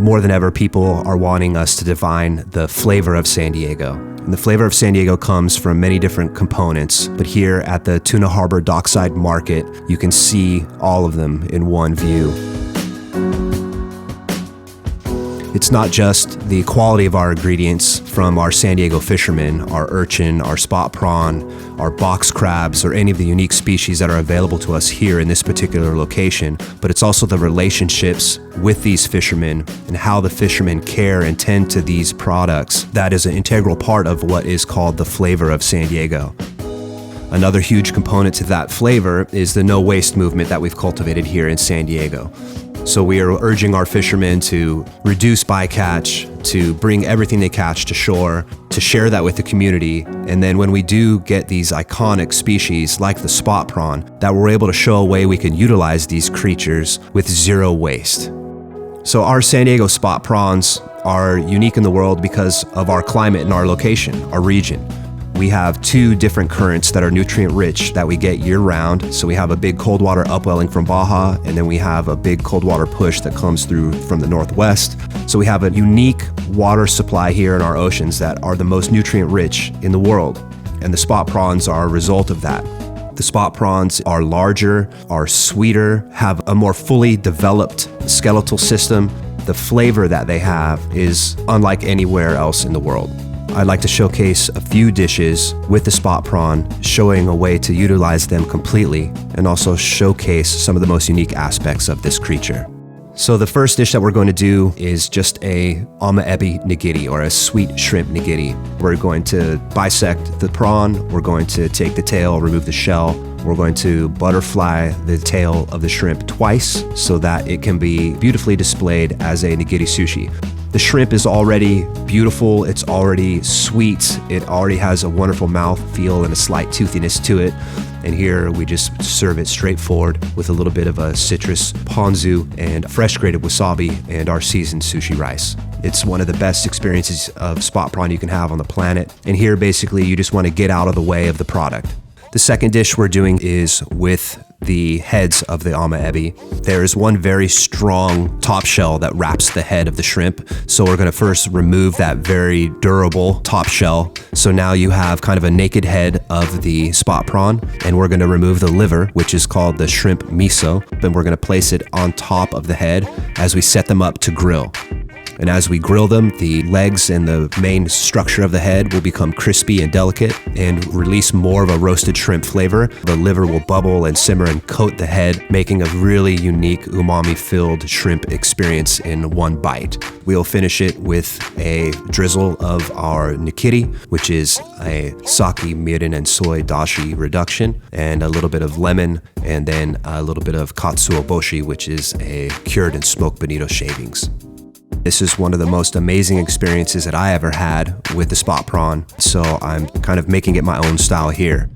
more than ever, people are wanting us to define the flavor of San Diego. And the flavor of San Diego comes from many different components, but here at the Tuna Harbor Dockside Market, you can see all of them in one view. It's not just the quality of our ingredients from our San Diego fishermen, our urchin, our spot prawn, our box crabs, or any of the unique species that are available to us here in this particular location, but it's also the relationships with these fishermen and how the fishermen care and tend to these products. That is an integral part of what is called the flavor of San Diego. Another huge component to that flavor is the no waste movement that we've cultivated here in San Diego. So we are urging our fishermen to reduce bycatch, to bring everything they catch to shore, to share that with the community. And then when we do get these iconic species like the spot prawn, that we're able to show a way we can utilize these creatures with zero waste. So our San Diego spot prawns are unique in the world because of our climate and our location, our region. We have two different currents that are nutrient rich that we get year round. So we have a big cold water upwelling from Baja, and then we have a big cold water push that comes through from the northwest. So we have a unique water supply here in our oceans that are the most nutrient rich in the world. And the spot prawns are a result of that. The spot prawns are larger, are sweeter, have a more fully developed skeletal system. The flavor that they have is unlike anywhere else in the world. I'd like to showcase a few dishes with the spot prawn, showing a way to utilize them completely and also showcase some of the most unique aspects of this creature. So the first dish that we're going to do is just a amaebi nigiri, or a sweet shrimp nigiri. We're going to bisect the prawn, we're going to take the tail, remove the shell, we're going to butterfly the tail of the shrimp twice so that it can be beautifully displayed as a nigiri sushi. The shrimp is already beautiful, it's already sweet, it already has a wonderful mouth feel and a slight toothiness to it. And here we just serve it straightforward with a little bit of a citrus ponzu and fresh grated wasabi and our seasoned sushi rice. It's one of the best experiences of spot prawn you can have on the planet. And here basically you just want to get out of the way of the product. The second dish we're doing is with the heads of the amaebi. There is one very strong top shell that wraps the head of the shrimp. So we're gonna first remove that very durable top shell. So now you have kind of a naked head of the spot prawn, and we're gonna remove the liver, which is called the shrimp miso. Then we're gonna place it on top of the head as we set them up to grill. And as we grill them, the legs and the main structure of the head will become crispy and delicate and release more of a roasted shrimp flavor. The liver will bubble and simmer and coat the head, making a really unique umami-filled shrimp experience in one bite. We'll finish it with a drizzle of our nigiri, which is a sake, mirin, and soy dashi reduction, and a little bit of lemon, and then a little bit of katsuoboshi, which is a cured and smoked bonito shavings. This is one of the most amazing experiences that I ever had with the spot prawn, so I'm kind of making it my own style here.